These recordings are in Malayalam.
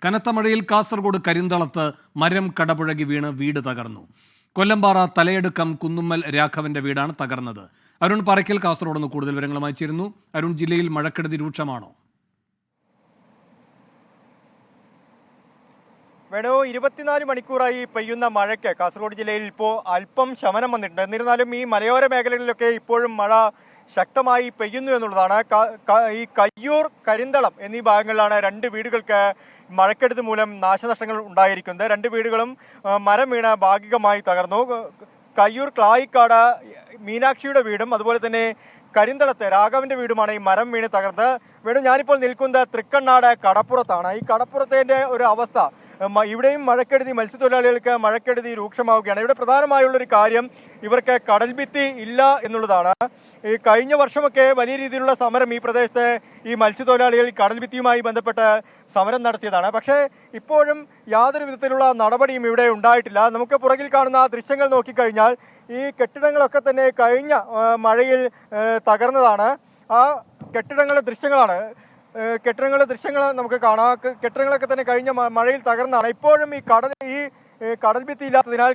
കനത്ത മഴയിൽ കാസർഗോഡ് കരിന്തളത്ത് മരം കടപുഴകി വീണ് വീട് തകർന്നു. കൊല്ലമ്പാറ തലയെടുക്കം കുന്നുമ്മൽ രാഘവന്റെ വീടാണ് തകർന്നത്. അരുൺ പാറയ്ക്കൽ കാസർഗോഡ് നിന്ന് കൂടുതൽ വിവരങ്ങളുമായി ചേരുന്നു. അരുൺ, ജില്ലയിൽ മഴക്കെടുതി രൂക്ഷമാണോ? വേണോ 24 മണിക്കൂറായി പെയ്യുന്ന മഴയ്ക്ക് കാസർഗോഡ് ജില്ലയിൽ ഇപ്പോൾ അല്പം ശമനം വന്നിട്ടുണ്ട്. എന്നിരുന്നാലും ഈ മലയോര മേഖലകളിലൊക്കെ ഇപ്പോഴും മഴ ശക്തമായി പെയ്യുന്നു എന്നുള്ളതാണ്. ഈ കയ്യൂർ, കരിന്തളം എന്നീ ഭാഗങ്ങളിലാണ് രണ്ട് വീടുകൾക്ക് മഴക്കെടുതി മൂലം നാശനഷ്ടങ്ങൾ ഉണ്ടായിരിക്കുന്നത്. രണ്ട് വീടുകളും മരം വീണ് ഭാഗികമായി തകർന്നു. കയ്യൂർ ക്ലായിക്കാട് മീനാക്ഷിയുടെ വീടും അതുപോലെ തന്നെ കരിന്തളത്തെ രാഘവന്റെ വീടുമാണ് ഈ മരം വീണ് തകർന്നത്. വീണ്ടും ഞാനിപ്പോൾ നിൽക്കുന്നത് തൃക്കണ്ണാട് കടപ്പുറത്താണ്. ഈ കടപ്പുറത്തിന്റെ ഒരു അവസ്ഥ, ഇവിടെയും മഴക്കെടുതി, മത്സ്യത്തൊഴിലാളികൾക്ക് മഴക്കെടുതി രൂക്ഷമാവുകയാണ്. ഇവിടെ പ്രധാനമായുള്ളൊരു കാര്യം ഇവർക്ക് കടൽഭിത്തി ഇല്ല എന്നുള്ളതാണ്. ഈ കഴിഞ്ഞ വർഷമൊക്കെ വലിയ രീതിയിലുള്ള സമരം ഈ പ്രദേശത്തെ ഈ മത്സ്യത്തൊഴിലാളികൾ കടൽഭിത്തിയുമായി ബന്ധപ്പെട്ട് സമരം നടത്തിയതാണ്. പക്ഷേ ഇപ്പോഴും യാതൊരു വിധത്തിലുള്ള നടപടിയും ഇവിടെ ഉണ്ടായിട്ടില്ല. നമുക്ക് പുറകിൽ കാണുന്ന ദൃശ്യങ്ങൾ നോക്കിക്കഴിഞ്ഞാൽ ഈ കെട്ടിടങ്ങളൊക്കെ തന്നെ കഴിഞ്ഞ മഴയിൽ തകർന്നതാണ്. ആ കെട്ടിടങ്ങളുടെ ദൃശ്യങ്ങൾ നമുക്ക് കാണാം. കെട്ടിടങ്ങളൊക്കെ തന്നെ കഴിഞ്ഞ മഴയിൽ തകർന്നതാണ്. ഇപ്പോഴും ഈ കടൽഭിത്തി ഇല്ലാത്തതിനാൽ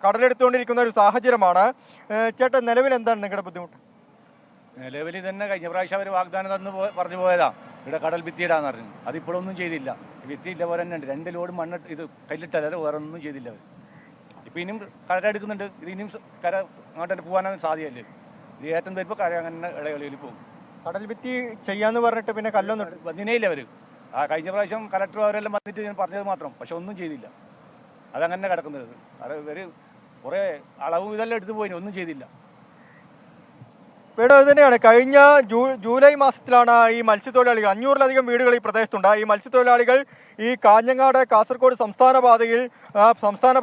കടലെടുത്തുകൊണ്ടിരിക്കുന്ന ഒരു സാഹചര്യമാണ്. ചേട്ടൻ, നിലവിൽ എന്താണ് നിങ്ങളുടെ ബുദ്ധിമുട്ട്? നിലവിൽ തന്നെ കഴിഞ്ഞ പ്രാവശ്യം അവർ വാഗ്ദാനം തന്നു പറഞ്ഞു പോയതാ, ഇവിടെ കടൽ ഭിത്തിയിടാന്ന് പറഞ്ഞു. അതിപ്പോഴൊന്നും ചെയ്തില്ല. ഭിത്തിയില്ല പോലെ തന്നെ ഉണ്ട്. 2 ലോഡ് മണ്ണ് ഇത് കല്ലിട്ടല്ലാതെ വേറെ ഒന്നും ചെയ്തില്ല അവർ. ഇപ്പം ഇനിയും കരടെടുക്കുന്നുണ്ട്. ഇത് ഇനിയും കര അങ്ങോട്ട് പോകാനൊന്നും സാധ്യമല്ലേ. ഇത് ഏറ്റവും വരുമ്പോൾ കര അങ്ങനെ ഇടകളിൽ പോകും. കടൽ ഭിത്തി ചെയ്യാന്ന് പറഞ്ഞിട്ട് പിന്നെ കല്ലൊന്നും വന്നിനേയില്ല അവർ. ആ കഴിഞ്ഞ പ്രാവശ്യം കലക്ടർ അവരെല്ലാം വന്നിട്ട് ഞാൻ പറഞ്ഞത് മാത്രം, പക്ഷെ ഒന്നും ചെയ്തില്ല. അതങ്ങനെ കിടക്കുന്നത്. അത് ഒരു കുറേ അളവും ഇതെല്ലാം എടുത്തു പോയി, ഒന്നും ചെയ്തില്ല. വീട് തന്നെയാണ്. കഴിഞ്ഞ ജൂലൈ മാസത്തിലാണ് ഈ മത്സ്യത്തൊഴിലാളികൾ 500-ലധികം വീടുകൾ ഈ പ്രദേശത്തുണ്ട്. ഈ മത്സ്യത്തൊഴിലാളികൾ ഈ കാഞ്ഞങ്ങാട് കാസർഗോഡ് സംസ്ഥാന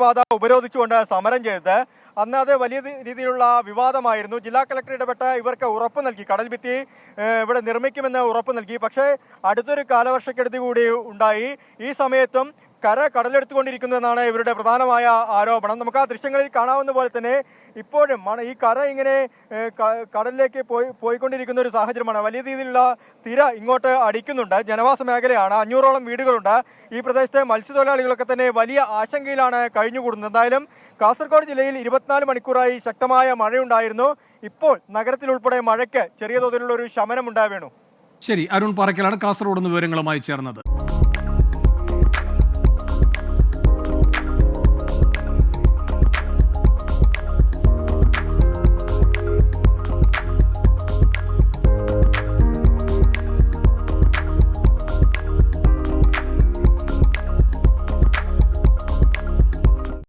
പാത ഉപരോധിച്ചുകൊണ്ട് സമരം ചെയ്തത്. അന്ന് അത് വലിയ രീതിയിലുള്ള വിവാദമായിരുന്നു. ജില്ലാ കളക്ടർ ഇടപെട്ട് ഇവർക്ക് ഉറപ്പ് നൽകി, കടൽഭിത്തി ഇവിടെ നിർമ്മിക്കുമെന്ന് ഉറപ്പ് നൽകി. പക്ഷേ അടുത്തൊരു കാലവർഷക്കെടുതി കൂടി ഉണ്ടായി. ഈ സമയത്തും കടലെടുത്തുകൊണ്ടിരിക്കുന്നതെന്നാണ് ഇവരുടെ പ്രധാനമായ ആരോപണം. നമുക്ക് ആ ദൃശ്യങ്ങളിൽ കാണാവുന്ന പോലെ തന്നെ ഇപ്പോഴും ഈ കര ഇങ്ങനെ കടലിലേക്ക് പോയിക്കൊണ്ടിരിക്കുന്ന ഒരു സാഹചര്യമാണ്. വലിയ രീതിയിലുള്ള തിര ഇങ്ങോട്ട് അടിക്കുന്നുണ്ട്. ജനവാസ മേഖലയാണ്. 500ഓളം വീടുകളുണ്ട്. ഈ പ്രദേശത്തെ മത്സ്യത്തൊഴിലാളികളൊക്കെ തന്നെ വലിയ ആശങ്കയിലാണ് കഴിഞ്ഞുകൂടുന്നത്. എന്തായാലും കാസർഗോഡ് ജില്ലയിൽ 24 മണിക്കൂറായി ശക്തമായ മഴയുണ്ടായിരുന്നു. ഇപ്പോൾ നഗരത്തിൽ ഉൾപ്പെടെ മഴയ്ക്ക് ചെറിയ തോതിലുള്ള ഒരു ശമനം ഉണ്ടാവേണു. ശരി, അരുൺ പാറയ്ക്കലാണ് കാസർഗോഡ് നിന്ന് വിവരങ്ങളുമായി ചേർന്നത്.